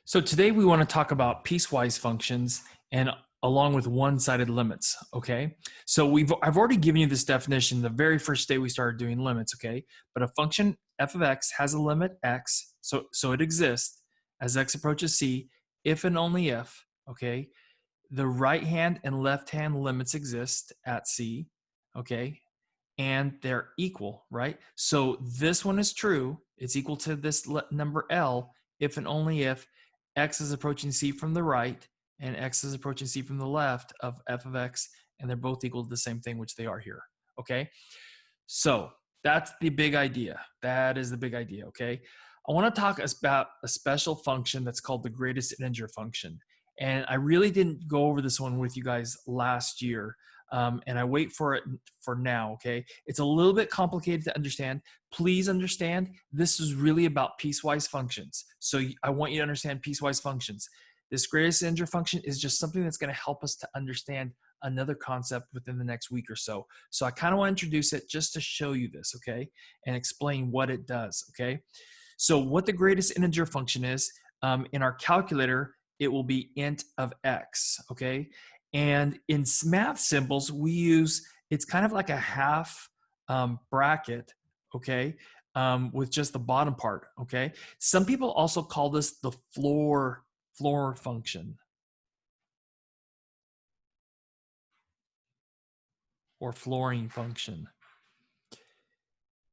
So today we want to talk about piecewise functions and along with one-sided limits, okay? So I've already given you this definition the very first day we started doing limits, okay? But a function f of x has a limit x, so it exists as x approaches c if and only if, okay? The right hand and left hand limits exist at c, okay? And they're equal, right? So this one is true. It's equal to this number L if and only if x is approaching c from the right and x is approaching c from the left of f of x, and they're both equal to the same thing, which they are here, okay? So that's the big idea. That is the big idea, okay? I want to talk about a special function that's called the greatest integer function. And I really didn't go over this one with you guys last year. And I wait for it for now, okay? It's a little bit complicated to understand. Please understand, this is really about piecewise functions. So I want you to understand piecewise functions. This greatest integer function is just something that's going to help us to understand another concept within the next week or so. So I kind of want to introduce it just to show you this, okay? And explain what it does, okay? So what the greatest integer function is, in our calculator, it will be int of x, okay? And in math symbols, we use, it's kind of like a half bracket, okay, with just the bottom part, okay? Some people also call this the floor function or flooring function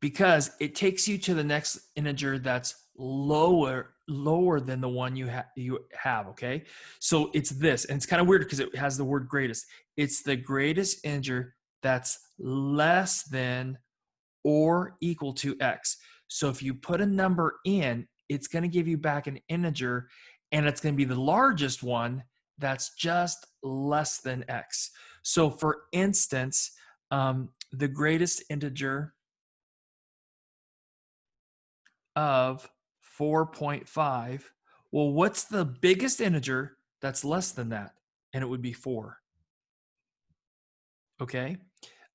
because it takes you to the next integer that's lower than the one you have, okay? So it's this, and it's kind of weird because it has the word greatest. It's the greatest integer that's less than or equal to x. So if you put a number in, it's going to give you back an integer, and it's going to be the largest one that's just less than x. So for instance, the greatest integer of 4.5, well, what's the biggest integer that's less than that? And it would be 4. Okay.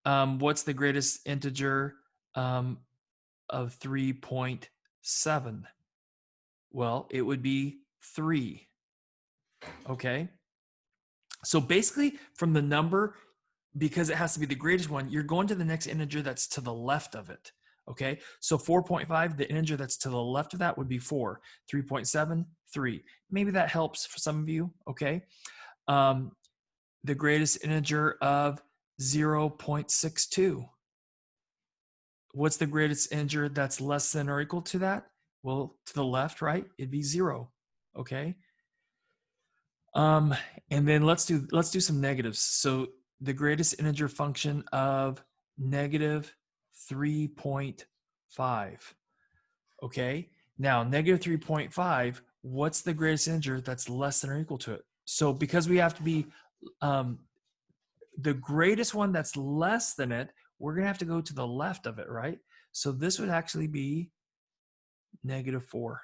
What's the greatest integer of 3.7? Well, it would be 3. Okay. So basically, from the number, because it has to be the greatest one, you're going to the next integer that's to the left of it. Okay, so 4.5, the integer that's to the left of that would be 4. 3.7, 3. Maybe that helps for some of you, okay? The greatest integer of 0.62. What's the greatest integer that's less than or equal to that? Well, to the left, right? It'd be 0, okay? And then let's do some negatives. So the greatest integer function of negative 3.5. Okay, now negative 3.5, what's the greatest integer that's less than or equal to it? So because we have to be the greatest one that's less than it, we're going to have to go to the left of it, right? So this would actually be negative 4.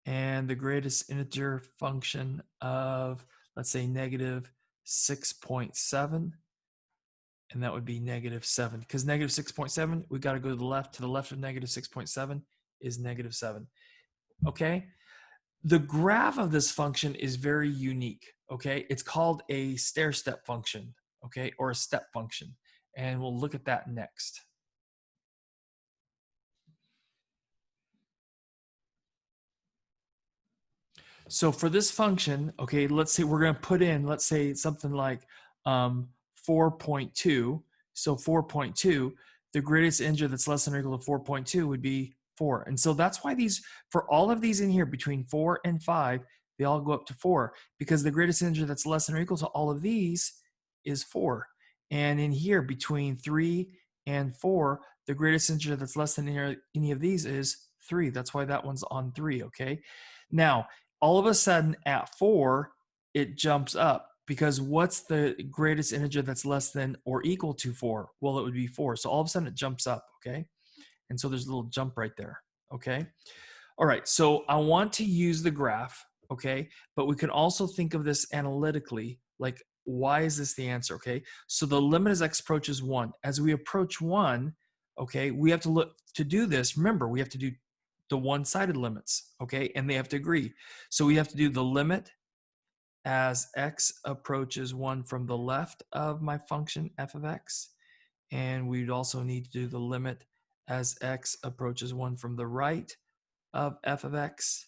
And the greatest integer function of, let's say, negative 6.7, and that would be negative 7. Because negative 6.7, we got to go to the left. To the left of negative 6.7 is negative 7. Okay? The graph of this function is very unique. Okay? It's called a stair-step function, okay, or a step function. And we'll look at that next. So for this function, okay, let's say we're going to put in, let's say something like 4.2. So 4.2, the greatest integer that's less than or equal to 4.2 would be 4. And so that's why these, for all of these in here between 4 and 5, they all go up to 4 because the greatest integer that's less than or equal to all of these is 4. And in here between 3 and 4, the greatest integer that's less than any of these is 3. That's why that one's on 3, okay? Now, all of a sudden at 4, it jumps up because what's the greatest integer that's less than or equal to 4? Well, it would be 4. So all of a sudden it jumps up, okay? And so there's a little jump right there, okay? All right, so I want to use the graph, okay? But we can also think of this analytically, like why is this the answer, okay? So the limit as x approaches 1. As we approach 1, okay, we have to look to do this. Remember, we have to do the one-sided limits, okay? And they have to agree. So we have to do the limit as x approaches 1 from the left of my function f of x. And we'd also need to do the limit as x approaches 1 from the right of f of x.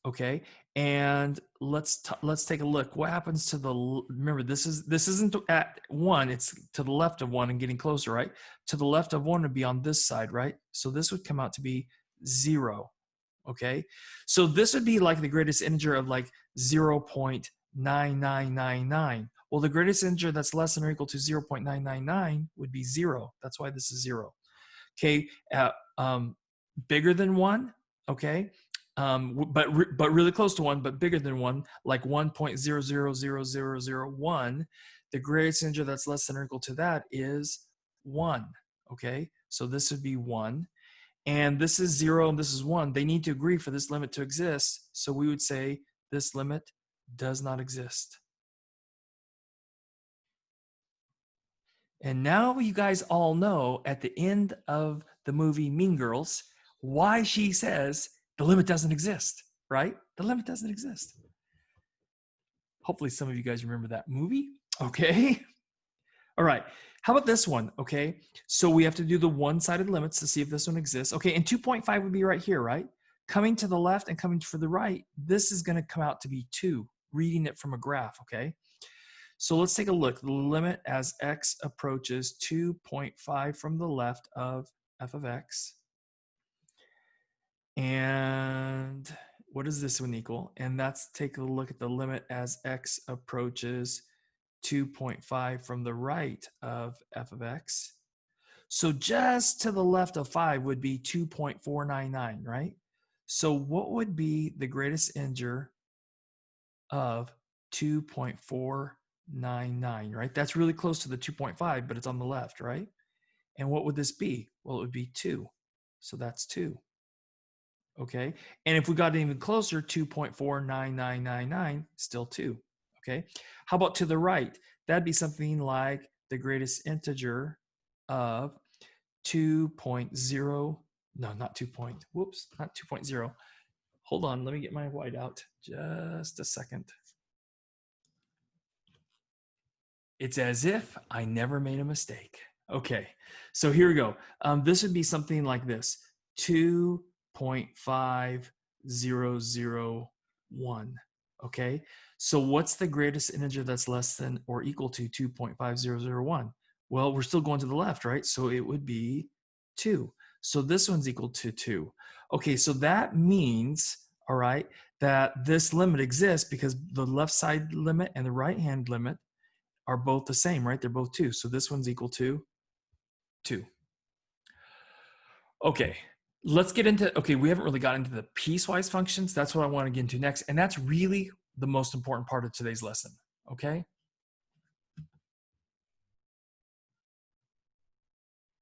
Okay, and let's take a look. What happens to the, remember this isn't at 1, it's to the left of 1 and getting closer, right? To the left of 1 would be on this side, right? So this would come out to be 0. Okay, so this would be like the greatest integer of like 0.9999. Well, the greatest integer that's less than or equal to 0.999 would be 0. That's why this is 0. Okay, bigger than 1, okay, but really close to 1, but bigger than 1, like 1.000001. The greatest integer that's less than or equal to that is 1. Okay, so this would be 1. And this is 0 and this is 1. They need to agree for this limit to exist. So we would say this limit does not exist. And now you guys all know at the end of the movie Mean Girls why she says the limit doesn't exist, right? The limit doesn't exist. Hopefully some of you guys remember that movie. Okay. All right. How about this one? Okay. So we have to do the one-sided limits to see if this one exists. Okay. And 2.5 would be right here, right? Coming to the left and coming to the right, this is going to come out to be 2, reading it from a graph. Okay. So let's take a look. The limit as x approaches 2.5 from the left of f of x. And what does this one equal? And let's take a look at the limit as x approaches 2.5 from the right of f of x. So just to the left of 5 would be 2.499, right? So what would be the greatest integer of 2.499, right? That's really close to the 2.5, but it's on the left, right? And what would this be? Well, it would be 2. So that's 2. Okay. And if we got even closer, 2.49999, still 2. Okay. How about to the right? That'd be something like the greatest integer of 2.0. No, not 2. Whoops, not 2.0. Hold on. Let me get my white out. Just a second. It's as if I never made a mistake. Okay. So here we go. This would be something like this. 2.5001. Okay, so what's the greatest integer that's less than or equal to 2.5001? Well, we're still going to the left, right? So it would be 2. So this one's equal to 2. Okay, so that means, all right, that this limit exists because the left side limit and the right hand limit are both the same, right? They're both 2. So this one's equal to 2. Okay, let's get into, okay, we haven't really gotten into the piecewise functions. That's what I want to get into next. And that's really the most important part of today's lesson, okay?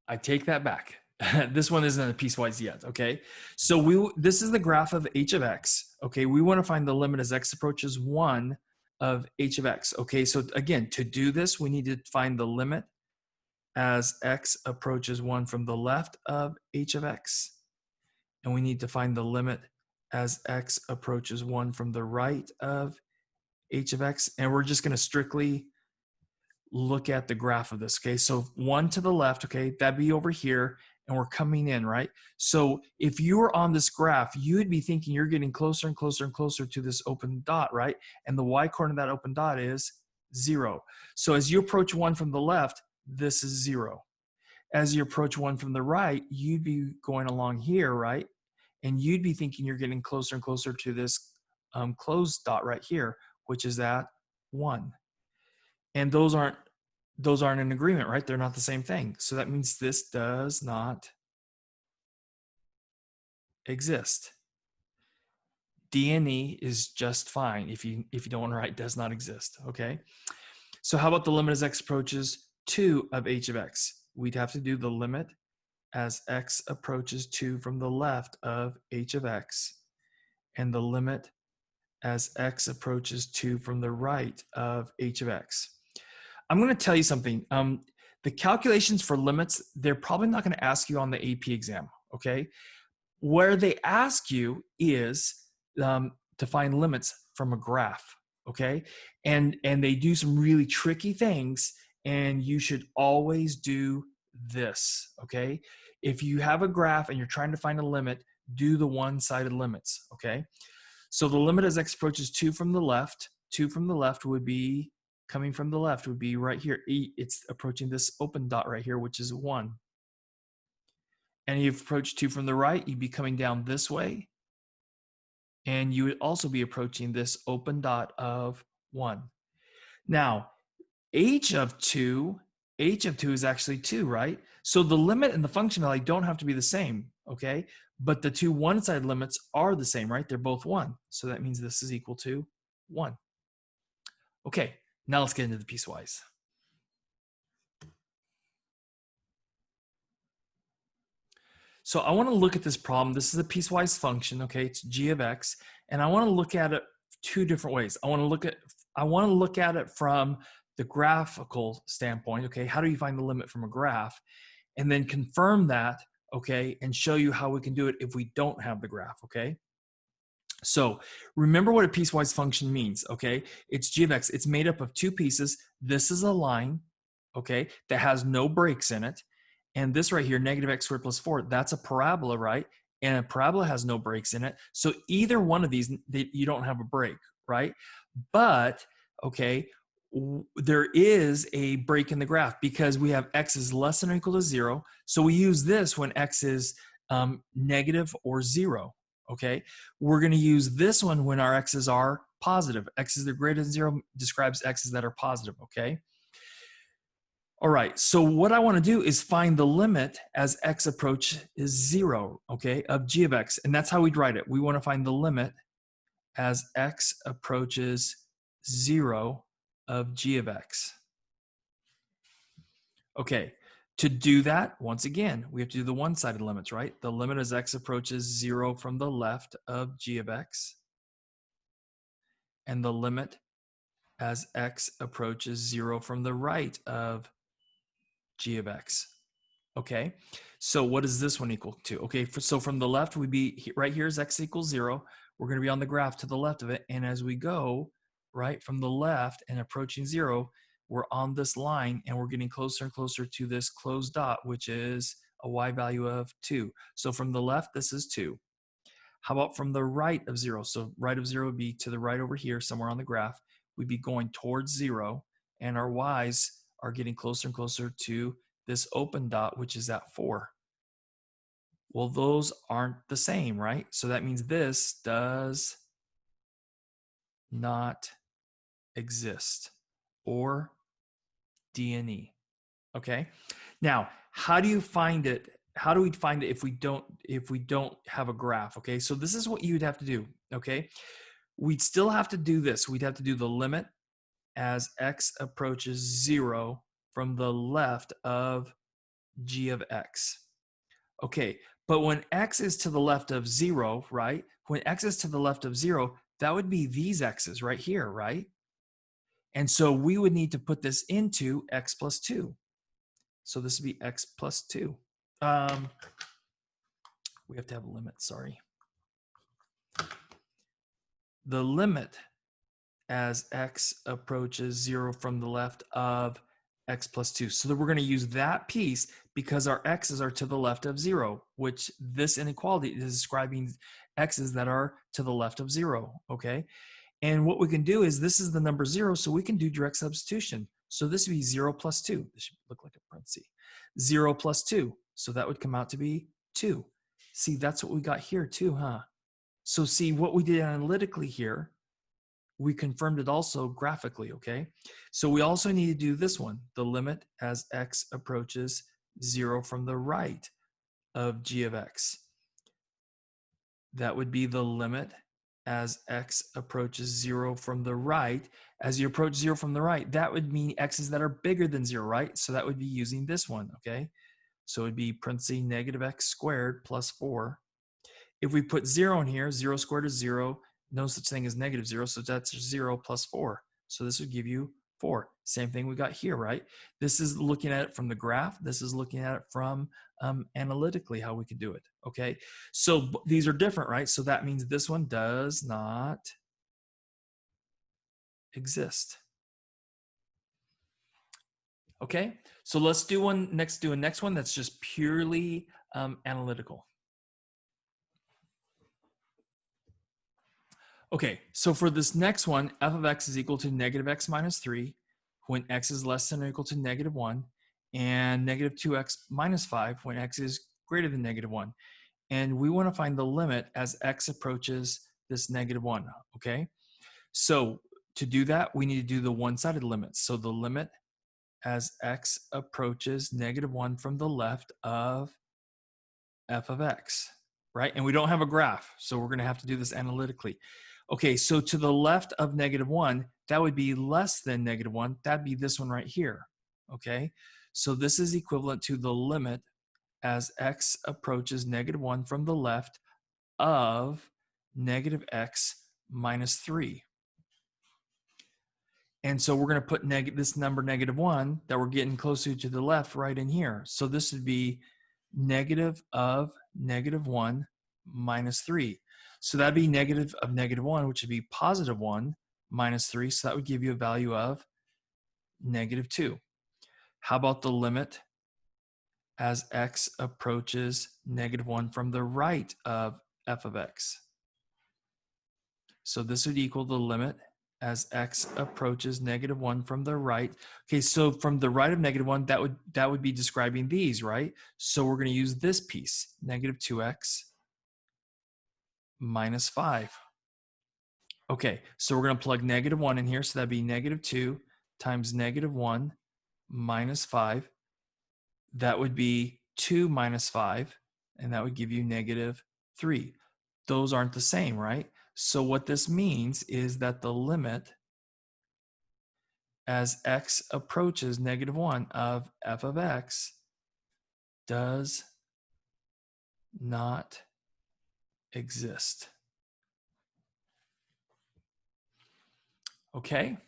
I take that back. This one isn't a piecewise yet, okay? So this is the graph of h of x, okay? We want to find the limit as x approaches 1 of h of x, okay? So again, to do this, we need to find the limit as x approaches 1 from the left of h of x. And we need to find the limit as x approaches 1 from the right of h of x. And we're just going to strictly look at the graph of this, okay? So 1 to the left, okay, that'd be over here, and we're coming in, right? So if you were on this graph, you would be thinking you're getting closer and closer and closer to this open dot, right? And the y-coordinate of that open dot is 0. So as you approach 1 from the left, this is 0. As you approach 1 from the right, you'd be going along here, right? And you'd be thinking you're getting closer and closer to this closed dot right here, which is at 1. And those aren't in agreement, right? They're not the same thing. So that means this does not exist. D&E is just fine if you don't want to write does not exist, okay? So how about the limit as x approaches 2 of h of x? We'd have to do the limit as x approaches 2 from the left of h of x, and the limit as x approaches 2 from the right of h of x. I'm going to tell you something. The calculations for limits, they're probably not going to ask you on the AP exam, okay? Where they ask you is to find limits from a graph, okay? And they do some really tricky things, and you should always do this, okay? If you have a graph and you're trying to find a limit, do the one-sided limits, okay? So the limit as x approaches 2 from the left, 2 from the left would be, coming from the left would be right here. It's approaching this open dot right here, which is 1. And you've approached 2 from the right, you'd be coming down this way. And you would also be approaching this open dot of 1. Now, h of 2 is actually 2, right? So the limit and the function value don't have to be the same, okay? But the two one-sided limits are the same, right? They're both 1. So that means this is equal to 1. Okay, now let's get into the piecewise. So I want to look at this problem. This is a piecewise function, okay? It's g of x, and I want to look at it two different ways. I want to look at it from the graphical standpoint, okay? How do you find the limit from a graph? And then confirm that, okay, and show you how we can do it if we don't have the graph, okay? So remember what a piecewise function means, okay? It's g of x. It's made up of two pieces. This is a line, okay, that has no breaks in it. And this right here, negative x squared plus 4, that's a parabola, right? And a parabola has no breaks in it. So either one of these, you don't have a break, right? But, okay, there is a break in the graph because we have x is less than or equal to 0. So we use this when x is negative or 0, okay? We're going to use this one when our x's are positive. X's that are greater than 0 describes x's that are positive, okay? All right, so what I want to do is find the limit as x approaches 0, okay, of g of x. And that's how we'd write it. We want to find the limit as x approaches 0 of g of x. Okay, to do that, once again, we have to do the one-sided limits, right? The limit as x approaches 0 from the left of g of x, and the limit as x approaches 0 from the right of g of x. Okay, so what is this one equal to? Okay, so from the left, we'd be right here is x equals 0. We're going to be on the graph to the left of it. And as we go right from the left and approaching 0, we're on this line and we're getting closer and closer to this closed dot, which is a y value of 2. So from the left, this is 2. How about from the right of 0? So right of 0 would be to the right over here, somewhere on the graph. We'd be going towards 0, and our y's are getting closer and closer to this open dot, which is at 4. Well, those aren't the same, right? So that means this does not exist, or D and E. Okay. Now, how do you find it? How do we find it if we don't have a graph? Okay. So this is what you'd have to do. Okay. We'd still have to do this. We'd have to do the limit as x approaches 0 from the left of g of x. Okay, but when x is to the left of 0, right? When x is to the left of 0, that would be these x's right here, right? And so we would need to put this into x plus 2. So this would be x plus 2. We have to have a limit, sorry. The limit as x approaches 0 from the left of x plus 2. So that we're going to use that piece because our x's are to the left of 0, which this inequality is describing x's that are to the left of 0, okay? And what we can do is this is the number 0, so we can do direct substitution. So this would be 0 plus 2. This should look like a parenthesis. 0 plus 2. So that would come out to be 2. See, that's what we got here too, huh? So see, what we did analytically here, we confirmed it also graphically, okay? So we also need to do this one, the limit as x approaches 0 from the right of g of x. That would be the limit as x approaches 0 from the right. As you approach 0 from the right, that would mean x's that are bigger than 0, right? So that would be using this one, okay? So it would be parentheses negative x squared plus 4. If we put 0 in here, 0 squared is 0. No such thing as negative 0, so that's 0 plus 4. So this would give you 4. Same thing we got here, right? This is looking at it from the graph. This is looking at it from analytically how we could do it, okay? So these are different, right? So that means this one does not exist. Okay, so let's do a next one that's just purely analytical. Okay, so for this next one, f of x is equal to negative x minus 3 when x is less than or equal to negative 1, and negative 2x minus 5 when x is greater than negative 1. And we want to find the limit as x approaches this negative 1, okay? So to do that, we need to do the one-sided limit. So the limit as x approaches negative 1 from the left of f of x, right? And we don't have a graph, so we're going to have to do this analytically. Okay, so to the left of negative 1, that would be less than negative 1. That'd be this one right here, okay? So this is equivalent to the limit as x approaches negative 1 from the left of negative x minus 3. And so we're going to put this number negative 1 that we're getting closer to the left right in here. So this would be negative of negative 1 minus 3. So that'd be negative of negative 1, which would be positive 1 minus 3. So that would give you a value of negative 2. How about the limit as x approaches negative 1 from the right of f of x? So this would equal the limit as x approaches negative 1 from the right. Okay, so from the right of negative 1, that would be describing these, right? So we're going to use this piece, negative 2x minus 5. Okay, so we're going to plug negative 1 in here, so that'd be negative 2 times negative 1 minus 5. That would be 2 minus 5, and that would give you negative 3. Those aren't the same, right? So what this means is that the limit as x approaches negative 1 of f of x does not exist. Okay?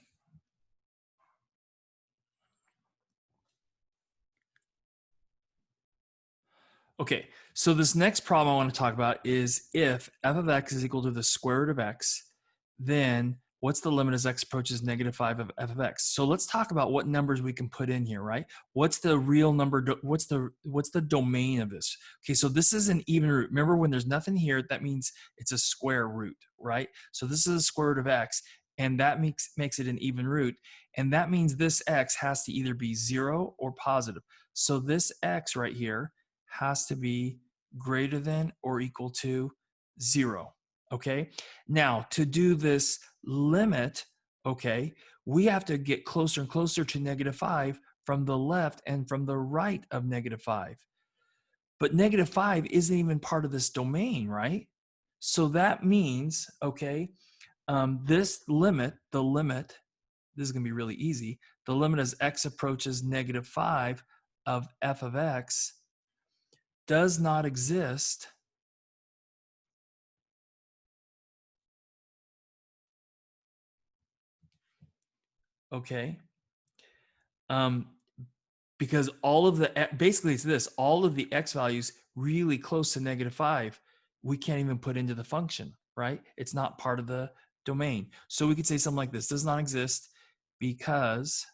Okay, so this next problem I want to talk about is if f of x is equal to the square root of x, then what's the limit as x approaches negative 5 of f of x? So let's talk about what numbers we can put in here, right? What's the real number, what's the domain of this? Okay, so this is an even root. Remember, when there's nothing here, that means it's a square root, right? So this is a square root of x, and that makes it an even root. And that means this x has to either be 0 or positive. So this x right here has to be greater than or equal to 0. Okay, now to do this limit, okay, we have to get closer and closer to negative 5 from the left and from the right of negative 5. But negative 5 isn't even part of this domain, right? So that means, okay, this limit, the limit, this is going to be really easy. The limit as x approaches negative 5 of f of x does not exist okay, because all of the, basically it's this, all of the x values really close to negative 5, we can't even put into the function, right? It's not part of the domain. So we could say something like this: does not exist because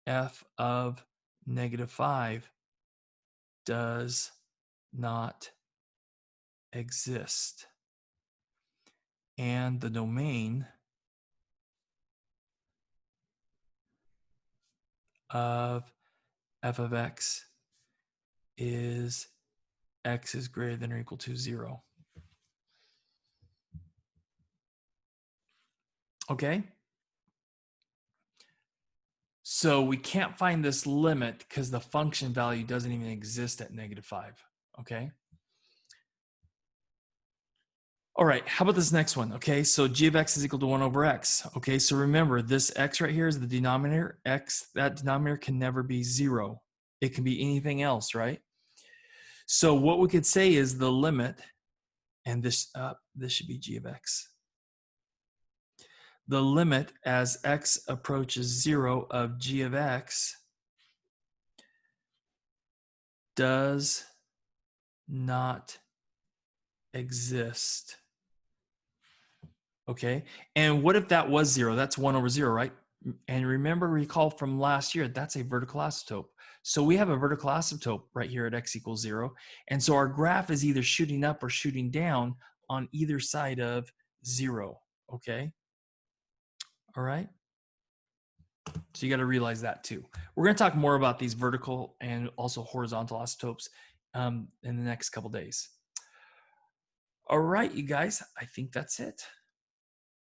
f of negative 5 does not exist, and the domain of f of x is x is greater than or equal to 0. Okay? So we can't find this limit because the function value doesn't even exist at negative 5. Okay? All right, how about this next one? Okay, so g of x is equal to 1 over x. Okay, so remember, this x right here is the denominator. X, that denominator can never be 0. It can be anything else, right? So what we could say is the limit, and this should be g of x. the limit as x approaches 0 of g of x does not exist. Okay, and what if that was 0? That's 1 over 0, right? And recall from last year, that's a vertical asymptote. So we have a vertical asymptote right here at x equals 0. And so our graph is either shooting up or shooting down on either side of 0. Okay, all right? So you got to realize that too. We're going to talk more about these vertical and also horizontal asymptotes in the next couple days. All right, you guys, I think that's it.